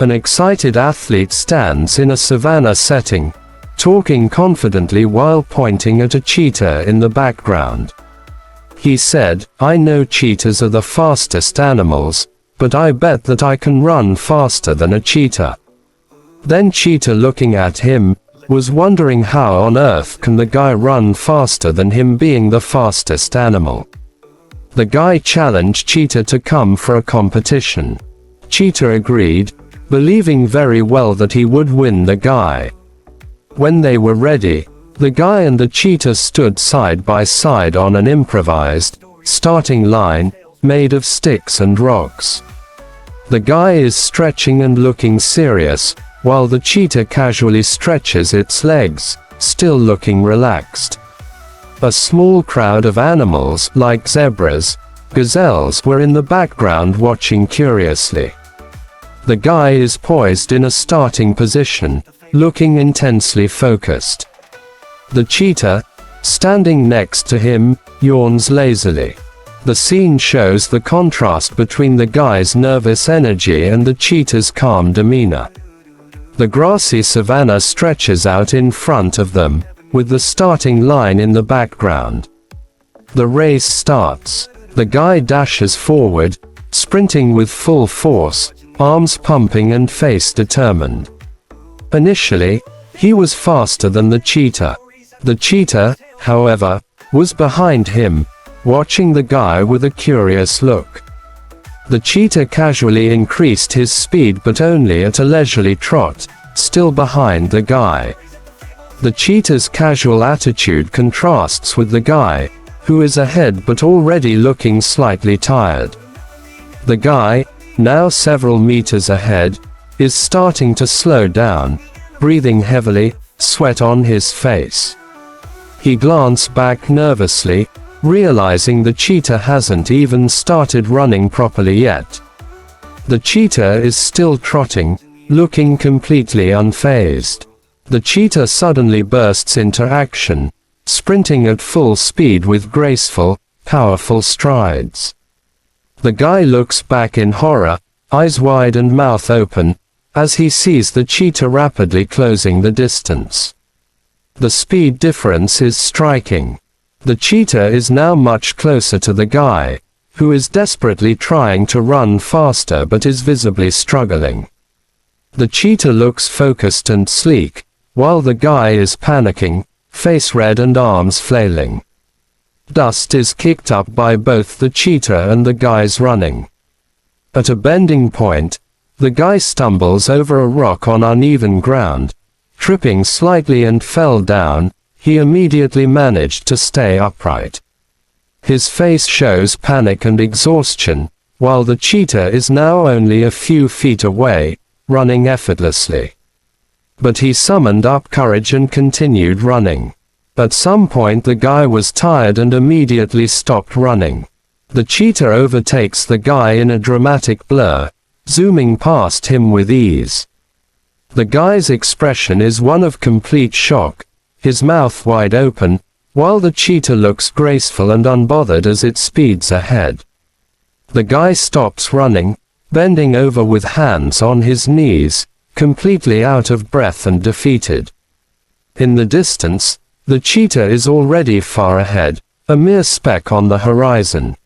An excited athlete stands in a savanna setting, talking confidently while pointing at a cheetah in the background. He said, "I know cheetahs are the fastest animals, but I bet that I can run faster than a cheetah." Then Cheetah, looking at him, was wondering how on earth can the guy run faster than him, being the fastest animal. The guy challenged Cheetah to come for a competition. Cheetah agreed, believing very well that he would win the guy. When they were ready, the guy and the cheetah stood side by side on an improvised starting line made of sticks and rocks. The guy is stretching and looking serious, while the cheetah casually stretches its legs, still looking relaxed. A small crowd of animals, like zebras, gazelles, were in the background watching curiously. The guy is poised in a starting position, looking intensely focused. The cheetah, standing next to him, yawns lazily. The scene shows the contrast between the guy's nervous energy and the cheetah's calm demeanor. The grassy savanna stretches out in front of them, with the starting line in the background. The race starts. The guy dashes forward, sprinting with full force, arms pumping and face determined. Initially, he was faster than the cheetah. The cheetah, however, was behind him, watching the guy with a curious look. The cheetah casually increased his speed, but only at a leisurely trot, still behind the guy. The cheetah's casual attitude contrasts with the guy, who is ahead but already looking slightly tired. The guy, now several meters ahead, is starting to slow down, breathing heavily, sweat on his face. He glanced back nervously, realizing the cheetah hasn't even started running properly yet. The cheetah is still trotting, looking completely unfazed. The cheetah suddenly bursts into action, sprinting at full speed with graceful, powerful strides. The guy looks back in horror, eyes wide and mouth open, as he sees the cheetah rapidly closing the distance. The speed difference is striking. The cheetah is now much closer to the guy, who is desperately trying to run faster but is visibly struggling. The cheetah looks focused and sleek, while the guy is panicking, face red and arms flailing. Dust is kicked up by both the cheetah and the guys running. At a bending point, the guy stumbles over a rock on uneven ground, tripping slightly and fell down. He immediately managed to stay upright. His face shows panic and exhaustion, while the cheetah is now only a few feet away, running effortlessly. But he summoned up courage and continued running. At some point the guy was tired and immediately stopped running. The cheetah overtakes the guy in a dramatic blur, zooming past him with ease. The guy's expression is one of complete shock, his mouth wide open, while the cheetah looks graceful and unbothered as it speeds ahead. The guy stops running, bending over with hands on his knees, completely out of breath and defeated. In the distance, the cheetah is already far ahead, a mere speck on the horizon.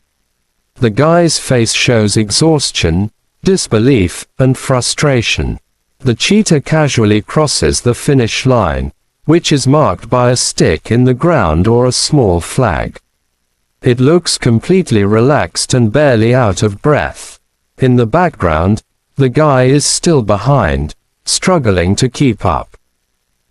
The guy's face shows exhaustion, disbelief, and frustration. The cheetah casually crosses the finish line, which is marked by a stick in the ground or a small flag. It looks completely relaxed and barely out of breath. In the background, the guy is still behind, struggling to keep up.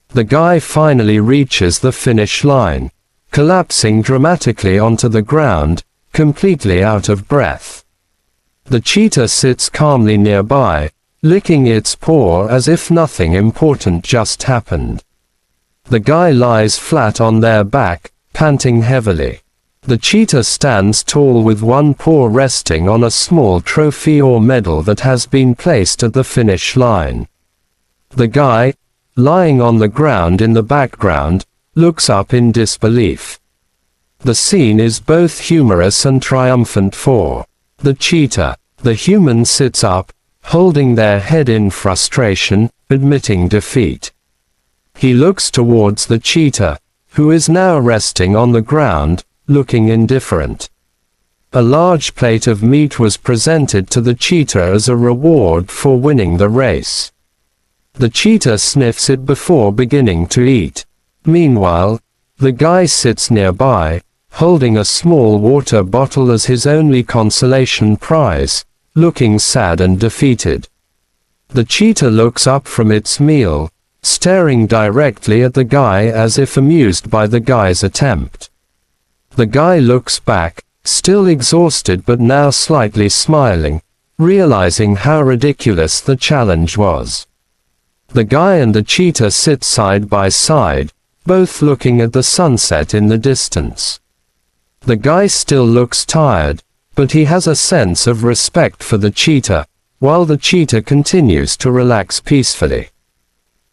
The guy finally reaches the finish line, collapsing dramatically onto the ground, completely out of breath. The cheetah sits calmly nearby, licking its paw as if nothing important just happened. The guy lies flat on their back, panting heavily. The cheetah stands tall with one paw resting on a small trophy or medal that has been placed at the finish line. The guy, lying on the ground in the background, looks up in disbelief. The scene is both humorous and triumphant for the cheetah. The human sits up, holding their head in frustration, admitting defeat. He looks towards the cheetah, who is now resting on the ground, looking indifferent. A large plate of meat was presented to the cheetah as a reward for winning the race. The cheetah sniffs it before beginning to eat. Meanwhile, the guy sits nearby, holding a small water bottle as his only consolation prize, looking sad and defeated. The cheetah looks up from its meal, staring directly at the guy as if amused by the guy's attempt. The guy looks back, still exhausted but now slightly smiling, realizing how ridiculous the challenge was. The guy and the cheetah sit side by side, both looking at the sunset in the distance. The guy still looks tired, but he has a sense of respect for the cheetah, while the cheetah continues to relax peacefully.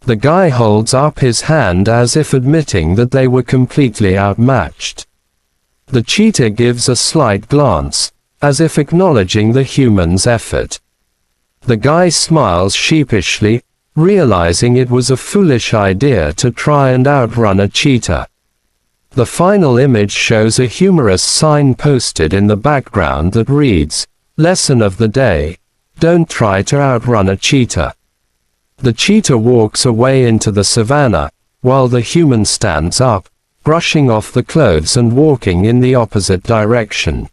The guy holds up his hand as if admitting that they were completely outmatched. The cheetah gives a slight glance, as if acknowledging the human's effort. The guy smiles sheepishly, realizing it was a foolish idea to try and outrun a cheetah. The final image shows a humorous sign posted in the background that reads, "Lesson of the day: don't try to outrun a cheetah." The cheetah walks away into the savannah, while the human stands up, brushing off the clothes and walking in the opposite direction.